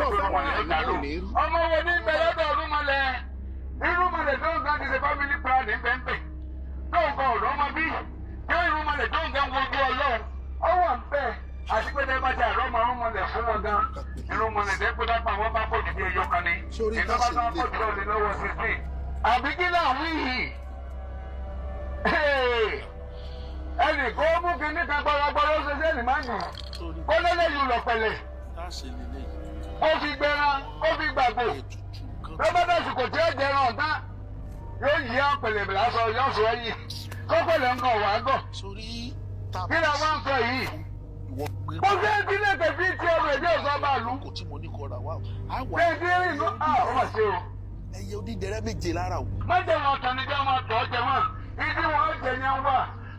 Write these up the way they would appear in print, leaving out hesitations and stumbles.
ọmọ wo ní bẹ̀rẹ̀ dọ̀ irúnmọlẹ̀ tó ń gan ti ṣe family planning bẹ́ẹ̀ tó ń gan ọ̀dọ́ ọmọ bí yóò irúnmọlẹ̀ tó ń gan wojú ọlọ́run ọwọ́ ń bẹ̀ àti pé bẹ́ẹ̀ bá ti àrọ́ ọmọ irúnmọlẹ̀ fún wọn gan irúnmọlẹ̀ tẹ́ pé dápọ̀ àwọn bá pọ̀ jù ẹyọ kan ní ìjọba tó ń pọ̀ jù lọ́ọ̀lẹ́ lọ́wọ́ 16 àbí kí náà wí yìí ẹnì kó mú kinní kan gbọ́dọ̀gbọ́dọ̀ ṣe ṣe ní máa ń yìí kó lélẹ̀ yìí lọ pẹ̀lẹ́ ó fi gbẹran ó fi gbàgbó lọ́bàdàsì kò tí ó jẹran ọ̀tá yóò yí àpẹlẹ̀ lásọ yóò sọ yìí kọ́pẹ̀lẹ̀ ń kàn wá gọ̀ kí ni àwọn ń sọ yìí mo fẹ́ ìdílé tẹ̀sí tí ọmọ ẹ̀jẹ̀ ọ̀sán bá lù tẹ̀sí ìlú ọmọ ṣe o. ẹyẹ onídẹrẹ́ méje lára o. má jẹ́ wọn tán ní jẹ́ wọn tọ́ jẹ wọn ìdí wọn jẹ yẹn wà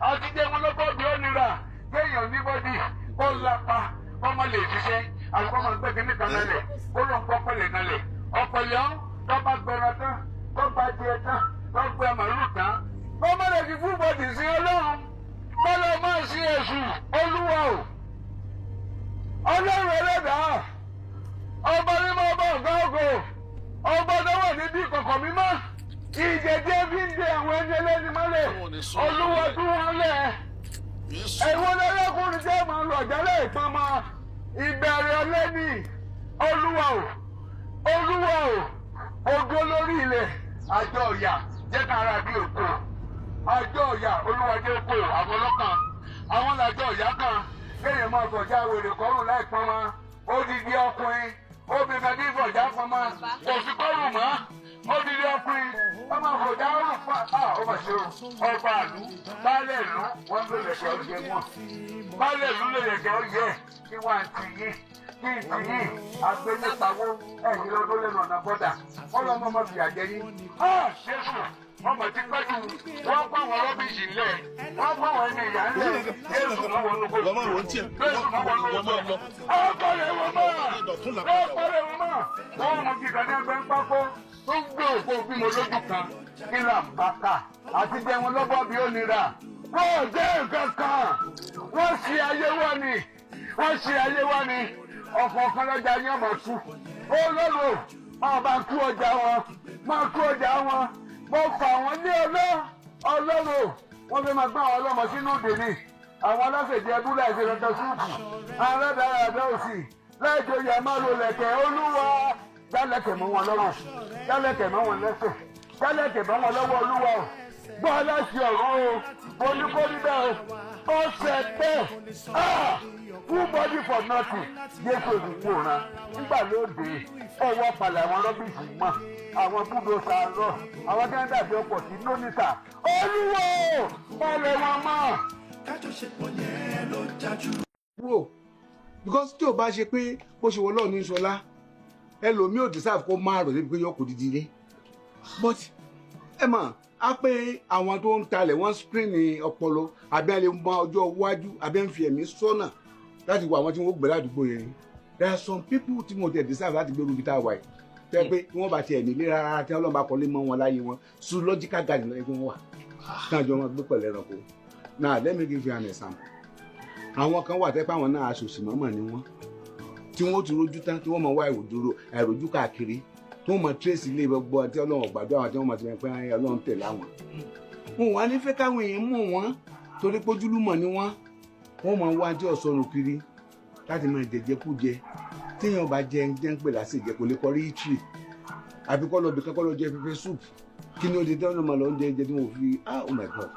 àti jẹ́ wọn lọ́kọ́ bí ó nira kéèyàn níbọ̀dì kó lápá kọ́mọ lè ṣiṣẹ́ àti kọ́mọ gbé kínní kan lálẹ́ kó ló ń pọ́ pẹ̀lẹ́ kalẹ̀ ọ̀pẹ̀lẹ́ ọ́ tọ́ba gbẹ̀rẹ̀ tán tọ́ba jẹ tán tọ́gbẹ́ màlúù tán kọ́mọ lè fi fún bọ̀dì sí ọlọ́run kọ́lọ́ máa sí èṣù olúwa o ọlọ́run ẹlẹ́dàá ọba mímọ́ ọba ọ̀gá ògo ọba ọdọ́wọ̀ níbi ìkọ̀kọ̀ mímọ́ ìjẹ̀jẹ̀ fi ń de àwọn ẹni ẹlẹ́ni mọ́lẹ̀ olúwa tú wọn lẹ̀ ẹ̀wọ̀n lẹ́lẹ́kùnrin jẹ́ máa lọ jálẹ̀ ìpamọ́ ìbẹ̀rẹ̀ ọlẹ́ni olúwa o ògo lórí ilẹ̀ àjọ ọ̀yà jẹ́ kára bí òkú àjọ ọ̀yà olúwa jẹ́ kó àwọn ọlọ́kàn àwọn làjọ ọ̀yà kan kéèyàn máa fọ̀já wèrè kọ́rùn láì pamọ́ odidi ọkùnrin obìnrin kan ní ìfọ̀já pamọ́ kò sí kọ́rùn mọ́ odidi ọkùnrin wọ́n máa fọ̀já ọrùn fún ọmọ ṣe ọba àlú baálẹ̀ ìlú wọ́n ló lẹ̀kẹ́ ọ̀yẹ́ wọn baálẹ̀ ìlú ló lẹ̀kẹ́ ọ̀yẹ́ kí wọ́n ti yí kí n ti yí agbẹ́lẹ́pàwó ẹ̀yìn lọ́dún lẹ́nu ọ̀nà bọ́dà wọ́n lọ́ mọ́ fìyà jẹ yín ṣéṣù ọmọ tí pẹ́jù wọ́n pa àwọn rọ́bìṣì ńlẹ̀ wọ́n pa àwọn ẹni ìyá ńlẹ̀ Jésù náà wọnú kó Jésù náà wọnú kó ọ̀pọ̀lẹ̀ wọn mọ́ wọ́n mú kíkà ní ẹgbẹ́ ń pákó tó ń gbé òkú bímọ lójú kan kí là ń bá kà àti jẹ́ wọn lọ́bọ̀ bí ó nira wọ́n jẹ́ nǹkan kan wọ́n ṣe ayé wá ní ọ̀pọ̀ kan lọ́jà ní ọmọ tú ó lọ́rùn ọba tú ọjà wọn máa tú ọjà wọn mo fà wọ́n ní ọlọ́run wọ́n fi máa gbá àwọn ọlọ́mọ sínú òde ni àwọn aláṣẹjẹ ẹbúlẹ̀ ẹ̀sẹ̀ lọ́tọ̀ súùpù aládàáradà òsì láìjọ ìyá máa lo lẹ̀kẹ̀ olúwa jálẹ̀kẹ̀ mọ́ wọn lọ́rùn jálẹ̀kẹ̀ mọ́ wọn lẹ́sẹ̀ jálẹ̀kẹ̀ mọ́ wọn lọ́wọ́ olúwa o gbọ́ aláṣẹ ọ̀rọ̀ o oníkórí bẹ́ẹ̀ ó ṣẹ bẹ́ẹ̀ full body for nothing Jésù òdìwò ran nígbà lóde ọwọ́ palẹ̀ àwọn rọ́bìṣì mọ́ àwọn búdó sàárọ̀ àwọn tí wọ́n dàbí ọkọ̀ sí lónìtà olúwo palẹ̀ wọn mọ́. kájọṣepọ̀ yẹn ló jájú. kúrò because tí o bá ṣe pé bó ṣe wọ lọ́ọ̀ ní sọlá ẹlòmíì ò deserve kó máa rò débi pé yọkù dídí dé but ẹ mọ̀ á pé àwọn tó ń talẹ̀ wọ́n screen ní ọpọlọ àbí ẹ lè mọ ọjọ́ iwájú àbí ẹ ń fi ẹ̀mí sọ́nà láti wo àwọn tí wọ́n gbé ládùúgbò yẹn there are some people tí mo tẹ̀ deserve láti gbé rúbi tá a wà yìí tẹ́ pé wọ́n bá tiẹ̀ nílé rárá tí wọ́n bá kọ́lé mọ́ wọn láyé wọn zoological garden náà wọ́n wà kí wọ́n jọ wọn gbé pẹ̀lú ẹranko now let me give you an example àwọn kan wà tẹ́ pé àwọn náà aṣòṣì mọ́mọ́ ni wọ́n tí wọ́n ti rojú tán tí wọ́n mọ̀ wá àìrójú káàkiri tí wọ́n mọ̀ trace ilé gbogbo àti ọlọ́run gbàdúrà àwọn tí wọ́n mọ̀ ti mọ̀ pé ọlọ́run tẹ̀lé àwọn. wọn wà nífẹ̀ẹ́ káwọn èèyàn mọ̀ wọ́n torí pójúlùmọ̀ ni wọ́n mọ̀ wá tí ọ̀sọ́run kiri láti máa jẹjẹkújẹ téèyàn bá jẹ ń pè lásìjẹ kò lè kọrí ìtì àbí kọ́ lọ bìkan kọ́ lọ jẹ pẹpẹ soup kí ni ó di dáná máa lọ ń jẹ tí mo fi oh my god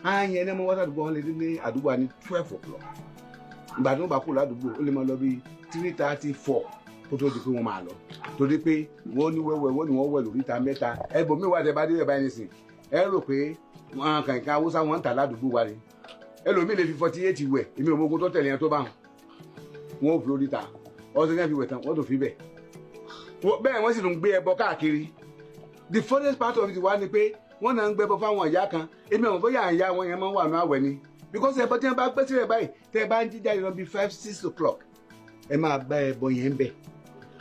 ààyè ẹni ọmọ wọ́tà àdúgbò wọn lè dé ní àdúgbò ní 12 o'clock ìgbà tí wọ́n bá kú ládùúgbò ó lè máa lọ bí 3:34 kó tó di pé wọ́n máa lọ torí pé wọ́n ní wẹ́wẹ́ wọ́n ní wọ́n wẹ̀ lórí ìta mẹ́ta ẹ̀bùn mi wà tẹ́ bá dé ẹ̀ báyìí nìsín ẹ rò pé wọn kàǹkà haúsá wọn ń tà ládùúgbò wa ni ẹlòmíì lè fi 48 wẹ̀ èmi ò mọ ogun tó tẹ̀lé yẹn tó bá wọn ò fi lórí ìta ọ̀sẹ̀ yẹn fi wẹ̀ tán wọ́n tó fi bẹ̀ bẹ́ẹ̀ wọ́n sì tún gbé ẹbọ káàkiri the funniest part of it wá ni pé wọ́n náà ń gbẹ́bọ fáwọn ìyá kan èmi ò mọ̀ bóyá àyà wọn yẹn máa ń wà ní àwẹ̀ ni because ẹbọ tí wọ́n bá pẹ́ sílẹ̀ báyìí tẹ́ ẹ bá ń jíjà ìran bíi 5-6 o'clock ẹ máa bá ẹbọ yẹn ń bẹ̀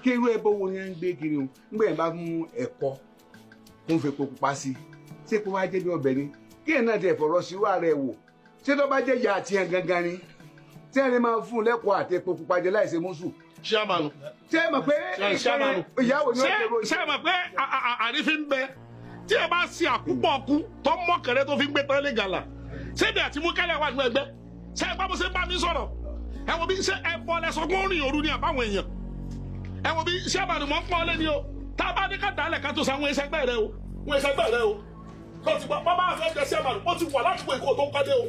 kí irú ẹbọ wo yẹn ń gbé kiri o ńgbẹ́ yẹn bá mú ẹ̀kọ́ tó ń fi epo pupa sí ṣé epo wá jẹ́ bí ọbẹ̀ ni kí ẹ̀ náà ti ẹ̀fọ̀rọ̀ sí wà rẹ̀ wò ṣé tó bá jẹ́ ìyá àti ẹ̀ gangan ni tí ẹ̀ lè máa fún un lẹ́kọ̀ọ́ àti epo pupa jẹ láìsí mọ́sù Chairman. Ṣé mọ̀ pé ìyàwó ni ó ṣé mọ̀ pé àrífín bẹ tí ẹ bá ṣe àkúpọ̀ ọkú tó mọ̀kẹ́rẹ́ tó fi gbé tán lé gàlà ṣé bí àti mú kẹ́lẹ́ wà nínú ẹgbẹ́ ṣé ẹ bá bó ṣe bá mi sọ̀rọ̀ ẹ wo bí ṣé ẹ bọ́ lẹ́sọ̀gbọ́n rìn òru ni àbáwọn èèyàn ẹ wo bí ṣé àbàdàn mọ́ ń pọ́n lé ni o tá a bá ní ká dálẹ̀ ká tó sa àwọn ẹsẹ̀gbẹ́ rẹ o wọ́n ẹsẹ̀gbẹ́ rẹ o kò tí wọ́n máa fẹ́ jẹ sí àbàdàn ó ti wà ládùúgbò èkó tó ń kọ́dé o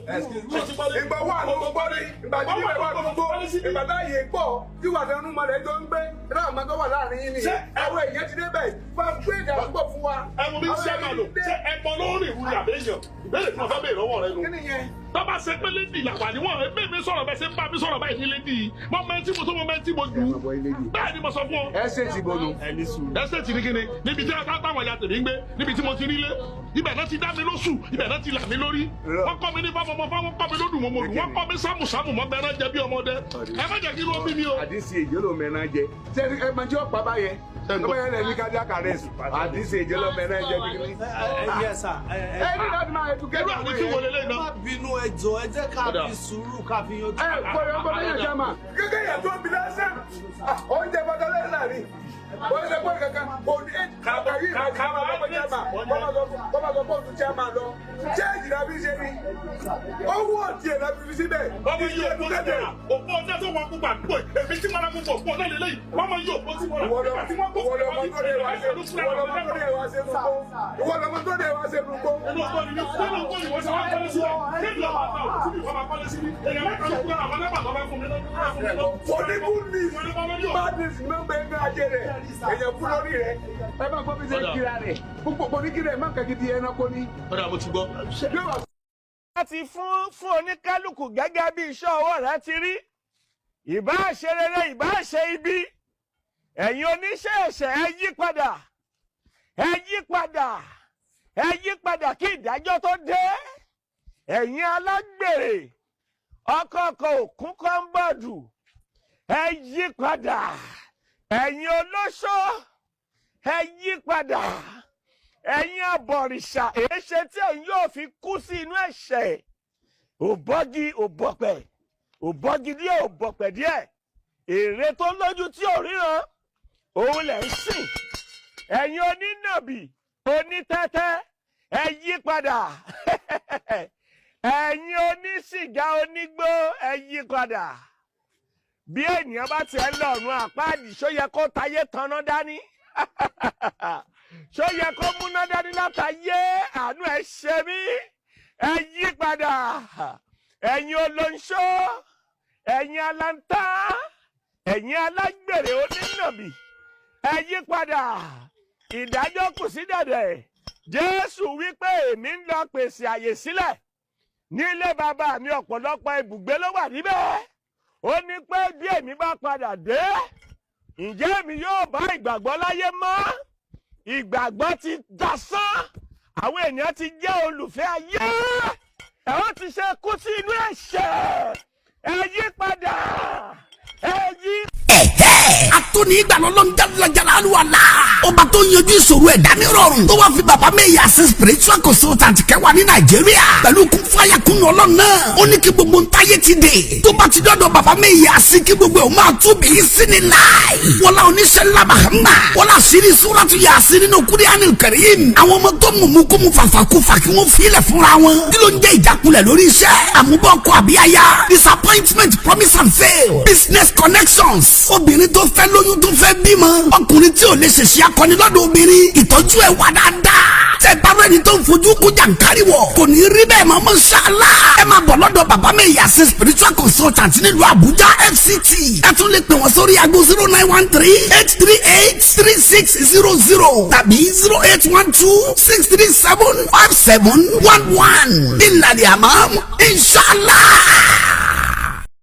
kò tí wọ́n lé. ìgbà wà ló gbọ́ rí ìgbà tí ìwé wà ló gbọ́ ìgbà táyé pọ̀ tí wà tẹnu mọ́ rẹ̀ jọ ń gbé náà máa tó wà láàrin yín ni àwọn èèyàn ti débẹ̀ fún àgbéjà púpọ̀ fún wa. ẹ wo bí ṣé àbàdàn ṣé ẹ mọ lórí ìwúrí àbẹ́yàn ìbéèrè tí wọ́n fẹ́ bèèrè lọ́wọ́ rẹ nù. Tọ́ba ṣe pé lédi làwà níwọ̀n ẹgbẹ́ mi sọ̀rọ̀ bẹ́ẹ̀ ṣe ń bá mi sọ̀rọ̀ báyìí ní lédi yìí. Mo mẹ́ntí mo tó mo mẹ́ntí mo jù. Bẹ́ẹ̀ ni mo sọ fún ọ. Ẹ́sẹ̀tì bolo. Ẹ́sẹ̀tì ní kíni níbi tí táwọn ìyá tèmi ń gbé níbi tí mo ti rí lé. Ibẹ̀ náà ti dá mi lóṣù ibẹ̀ náà ti là mí lórí. Wọ́n kọ́ mi ní fáfọmọ fáwọn kọ́ mi lódùn mọ́ mọ́dù. Wọ́n kọ́ mi sámùsámù mọ́ bẹ́ẹ̀ náà jẹ bí ọmọdé. Ẹ má jẹ́ kí ló bí mi o. Àdìsí èjì ló mẹ́ran jẹ. Ṣé ẹ máa jẹ́ ọ̀pá báyẹn? Ọmọ yẹn lè ní cardiac arrest. Àdìsí èjì ló mẹ́ran jẹ bí mi. Ẹ ní láti máa educate àwọn èèyàn. Má bínú ẹjọ́ ẹ jẹ́ ká fi sùúrù ká fi yanjú. Gbọ́dọ̀ yẹn jẹ́ mà. Gẹ́gẹ́ yẹn tó bi lásán. Oúnjẹ bọ́dọ̀ lẹ́yìn láàrin. Wọ́n ṣe pé kankan kò ní kàkà yìí ká máa lọ́pọ̀ jẹ́ mà. Kọ́ máa sọ pé òtún jẹ́ mà lọ. Ṣé ìjìnlẹ̀ fi ṣe ni? Owó ọ̀tí ẹ̀ láti fi síbẹ̀. Ọmọ yìí òpó lẹ́dẹ̀ òpó ọjọ́ tó wọn kúgbà pé èmi tí wọn kú òpó náà lélẹ́yìn. Ọmọ yìí òpó tí wọn rà. Ìwọ lọmọ tó dé wá ṣe gbogbo. Ìwọ lọmọ tó dé wá ṣe gbogbo. Ẹnu ọgbọ́n ni nínú ọgbọ́n ni wọ́n ṣe wá kọ́lé sílẹ̀. Nínú ọgbọ́n náà òkú mi kọ́ máa kọ́lé sílẹ̀. Èèyàn mẹ́ta ló gbé àwọn nẹ́bà tó bá fún mi lọ́dún. Oníbùnì badness ló ń bẹ ní ajé rẹ̀. Èèyàn kú lórí rẹ̀. Ẹ máa gbọ́ bí ṣe kíra rẹ̀. Gbogbo oníkìrẹ̀ máa ń kẹ́kẹ́ di ẹranko ní. Ọ̀dà mo ti gbọ́. Láti fún oníkálukú gẹ́gẹ́ bí iṣẹ́ ọwọ́ rẹ̀ ti rí. Ìbá ṣe rere ìbá ṣe ibi. Ẹ̀yin oníṣẹ́ ẹ̀ṣẹ̀ ẹ yí padà. Ẹ yí padà. Ẹ yí padà kí ìdájọ́ tó dé. Ẹ̀yin alágbèrè. Ọkọ̀ọ̀kọ̀ òkun kọ́ńbọ̀dù. Ẹ yí padà. Ẹ̀yin olóṣó. Ẹ yí padà. Ẹ̀yin abọ̀rìṣà èéṣe tí ẹ̀yin yóò fi kú sí inú ẹ̀ṣẹ̀. Òbọ́gi òbọ̀pẹ̀. Òbọ́gi díẹ̀ òbọ̀pẹ̀ díẹ̀. Ère tó lójú tí ò ríran. Òun lẹ̀ ń sìn. Ẹ̀yin onínàbì onítẹ́tẹ́ ẹ yí padà. Ẹ̀yin onísìgá onígbó ẹ yí padà. Bí ènìyàn bá tiẹ̀ lọ́rùn àpáàdì ṣó yẹ kó tayé tanná dání. Ṣó yẹ kó múná dání látàyé àánú ẹ ṣe mí. Ẹ yí padà. Ẹ̀yin olóńṣó. Ẹ̀yin aláǹtá. Ẹ̀yin alágbèrè onínàbì. Ẹ yí padà. Ìdájọ́ kù sí dẹ̀dẹ̀. Jésù wípé èmi ń lọ pèsè àyè sílẹ̀. Nílé bàbá mi ọ̀pọ̀lọpọ̀ ibùgbé ló wà níbẹ̀. Ó ní pé bí èmi bá padà dé, ǹjẹ́ èmi yóò bá ìgbàgbọ́ láyé mọ́? Ìgbàgbọ́ ti dasán. Àwọn ènìyàn ti jẹ́ olùfẹ́ ayé. Ẹ ó ti ṣe kú sí inú ẹ̀ṣẹ̀. Ẹ yí padà. Ẹ yí. Atoni ìgbàlọ́ ń jalajala aluwala. Ọba tó yanjú ìṣòro ẹ̀dá ní rọrùn. Tó wá fi bàbá Mẹ́yà sí spiritual consultant kẹwàá ní Nàìjíríà. Pẹ̀lú kún fáyà kún ọlọ́run náà. Ó ní kí gbogbo ntáyé ti dé. Tó bá ti dọ́dọ̀ bàbá Mẹ́yà sí kí gbogbo ẹ̀ máa tún bí í sí ni láì. Wọ́lá oníṣẹ́ ńlá Mahama. Wọ́lá sírí Súratu Yasin nínú Qur'anul Karim. Àwọn ọmọ tó mú kó mu fàfàkúfà kí wọ́n filẹ̀ fúnra wọn. Kí ló ń jẹ́ ìjákulẹ̀ lórí iṣẹ́? Àmúbọ̀kọ àbíyáyá. Disappointment, promise and fail. Business connections. Obìnrin tó fẹ́ lóyún tó fẹ́ bímọ. Ọkùnrin tí ò lè ṣèṣe akọni lọ́dọ̀ obìnrin. Ìtọ́jú ẹ̀ wà dáadáa. Tẹ bárò ẹni tó ń fojú kó jàǹkárí wọ̀. Kò ní rí bẹ́ẹ̀ mọ́ ṣáàlá. Ẹ máa bọ̀ lọ́dọ̀ bàbá Mẹ́yà sí spiritual consultant nílùú Àbújá FCT. Ẹ tún lè pè wọ́n sórí aago 0913-838-3600 tàbí 0812-637-5711. Ìlànà àmọ́ inshallah.